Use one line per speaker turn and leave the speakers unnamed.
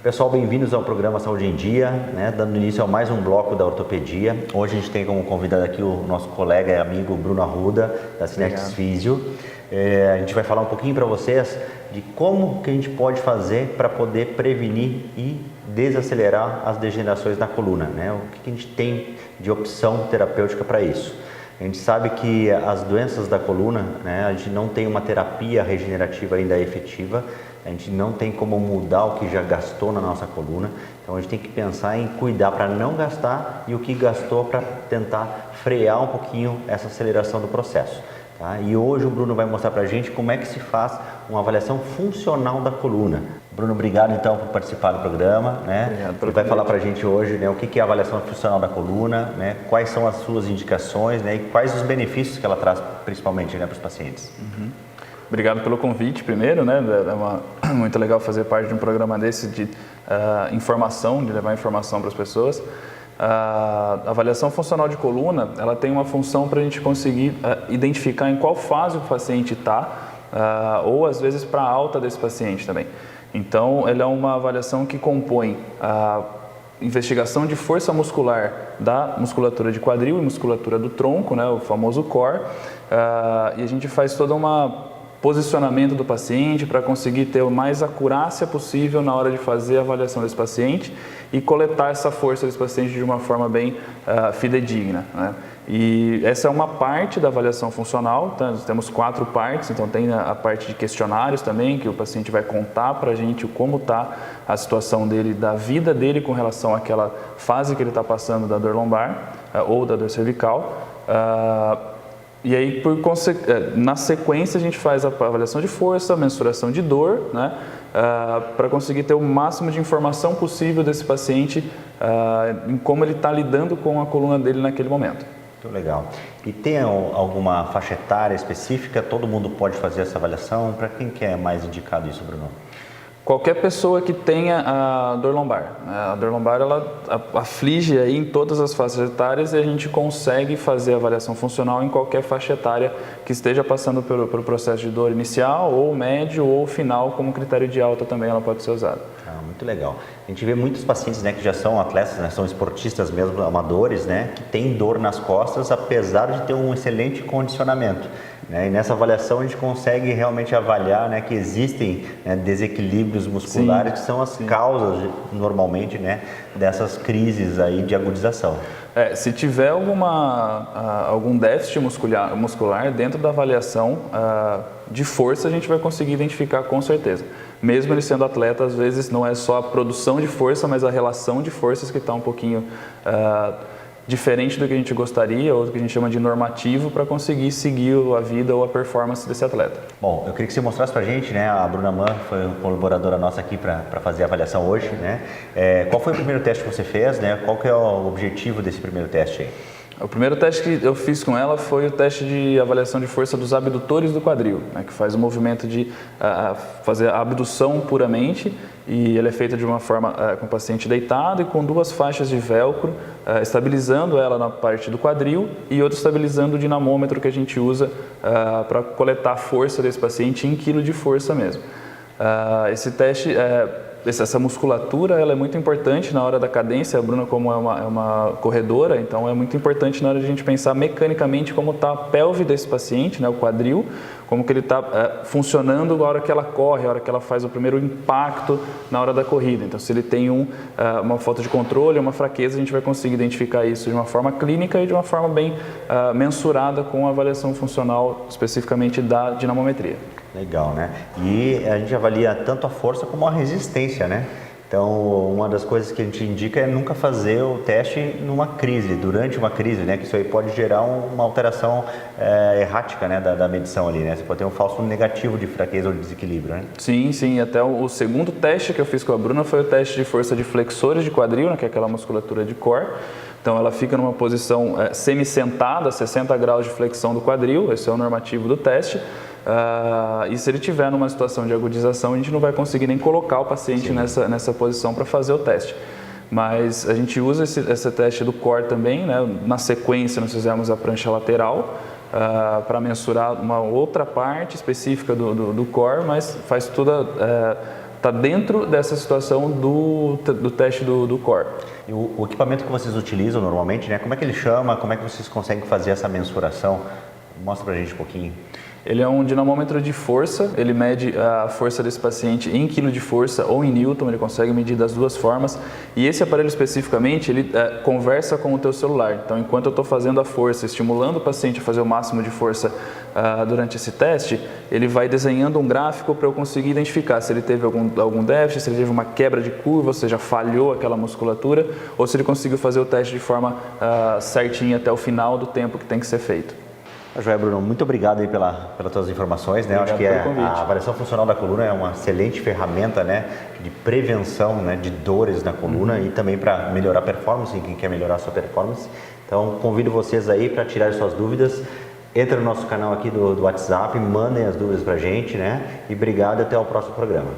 Pessoal, bem-vindos ao programa Saúde em Dia, né? Dando início a mais um bloco da ortopedia. Hoje a gente tem como convidado aqui o nosso colega e amigo Bruno Arruda, da Cinetics Physio. A gente vai falar um pouquinho para vocês de como que a gente pode fazer para poder prevenir e desacelerar as degenerações na coluna, né? O que a gente tem de opção terapêutica para isso. A gente sabe que as doenças da coluna, né, a gente não tem uma terapia regenerativa ainda efetiva, a gente não tem como mudar o que já gastou na nossa coluna, então a gente tem que pensar em cuidar para não gastar e o que gastou para tentar frear um pouquinho essa aceleração do processo. Tá? E hoje o Bruno vai mostrar para a gente como é que se faz uma avaliação funcional da coluna. Bruno, obrigado então por participar do programa, né? Ele vai falar para a gente hoje, né, o que é a avaliação funcional da coluna, né? Quais são as suas indicações, né, e quais os benefícios que ela traz principalmente, né, para os pacientes.
Obrigado pelo convite primeiro, né? É muito legal fazer parte de um programa desse de informação, de levar informação para as pessoas. A avaliação funcional de coluna, ela tem uma função para a gente conseguir identificar em qual fase o paciente está, ou às vezes para a alta desse paciente também. Então, ela é uma avaliação que compõe a investigação de força muscular da musculatura de quadril e musculatura do tronco, né, o famoso core, e a gente faz todo um posicionamento do paciente para conseguir ter a mais acurácia possível na hora de fazer a avaliação desse paciente e coletar essa força desse paciente de uma forma bem fidedigna, né? E essa é uma parte da avaliação funcional, tá? Nós temos 4 partes, então tem a parte de questionários também, que o paciente vai contar para a gente como está a situação dele, da vida dele com relação àquela fase que ele está passando da dor lombar ou da dor cervical. E aí, na sequência, a gente faz a avaliação de força, mensuração de dor, né, para conseguir ter o máximo de informação possível desse paciente em como ele está lidando com a coluna dele naquele momento.
Muito legal. E tem alguma faixa etária específica? Todo mundo pode fazer essa avaliação? Para quem que é mais indicado isso, Bruno?
Qualquer pessoa que tenha a dor lombar. A dor lombar, ela aflige aí em todas as faixas etárias e a gente consegue fazer a avaliação funcional em qualquer faixa etária que esteja passando pelo processo de dor inicial, ou médio, ou final, como critério de alta também ela pode ser usada.
Muito legal. A gente vê muitos pacientes, né, que já são atletas, né, são esportistas mesmo, amadores, né, que têm dor nas costas, apesar de ter um excelente condicionamento, né, e nessa avaliação a gente consegue realmente avaliar, né, que existem, né, desequilíbrios musculares. Sim, que são as causas, normalmente, né, dessas crises aí de agudização.
Se tiver algum déficit muscular dentro da avaliação de força, a gente vai conseguir identificar com certeza. Mesmo ele sendo atleta, às vezes não é só a produção de força, mas a relação de forças que está um pouquinho diferente do que a gente gostaria, ou do que a gente chama de normativo, para conseguir seguir a vida ou a performance desse atleta.
Bom, eu queria que você mostrasse para a gente, né, a Bruna Mann foi uma colaboradora nossa aqui para fazer a avaliação hoje, né? Qual foi o primeiro teste que você fez, né? Qual que é o objetivo desse primeiro teste aí?
O primeiro teste que eu fiz com ela foi o teste de avaliação de força dos abdutores do quadril, né, que faz o movimento de fazer a abdução puramente, e ele é feito de uma forma com o paciente deitado e com 2 faixas de velcro, estabilizando ela na parte do quadril e outro estabilizando o dinamômetro que a gente usa para coletar a força desse paciente em quilo de força mesmo. Esse teste... Essa musculatura, ela é muito importante na hora da cadência. A Bruna, como é uma corredora, então é muito importante na hora de a gente pensar mecanicamente como está a pelve desse paciente, né, o quadril, como que ele está funcionando na hora que ela corre, na hora que ela faz o primeiro impacto na hora da corrida. Então, se ele tem uma falta de controle, uma fraqueza, a gente vai conseguir identificar isso de uma forma clínica e de uma forma bem mensurada com a avaliação funcional, especificamente da dinamometria.
Legal, né? E a gente avalia tanto a força como a resistência, né? Então, uma das coisas que a gente indica é nunca fazer o teste numa crise, durante uma crise, né? Que isso aí pode gerar uma alteração errática, né, da medição ali, né? Você pode ter um falso negativo de fraqueza ou de desequilíbrio, né?
Sim, sim. Até o segundo teste que eu fiz com a Bruna foi o teste de força de flexores de quadril, né, que é aquela musculatura de core. Então, ela fica numa posição semi-sentada, 60 graus de flexão do quadril, esse é o normativo do teste. E se ele tiver numa situação de agudização, a gente não vai conseguir nem colocar o paciente nessa posição para fazer o teste. Mas a gente usa esse teste do core também, né? Na sequência nós fizemos a prancha lateral para mensurar uma outra parte específica do core, mas faz toda está dentro dessa situação do teste do core.
E o equipamento que vocês utilizam normalmente, né? Como é que ele chama? Como é que vocês conseguem fazer essa mensuração? Mostra pra gente um pouquinho.
Ele é um dinamômetro de força, ele mede a força desse paciente em quilo de força ou em newton, ele consegue medir das duas formas. E esse aparelho especificamente, ele conversa com o teu celular. Então, enquanto eu estou fazendo a força, estimulando o paciente a fazer o máximo de força durante esse teste, ele vai desenhando um gráfico para eu conseguir identificar se ele teve algum déficit, se ele teve uma quebra de curva, ou seja, falhou aquela musculatura, ou se ele conseguiu fazer o teste de forma certinha até o final do tempo que tem que ser feito.
Joia, Bruno, muito obrigado aí pelas tuas informações, né? Eu acho que a avaliação funcional da coluna é uma excelente ferramenta, né, de prevenção, né, de dores na coluna e também para melhorar a performance, em quem quer melhorar a sua performance. Então, convido vocês aí para tirar suas dúvidas. Entra no nosso canal aqui do WhatsApp, mandem as dúvidas para a gente, né? E obrigado e até o próximo programa.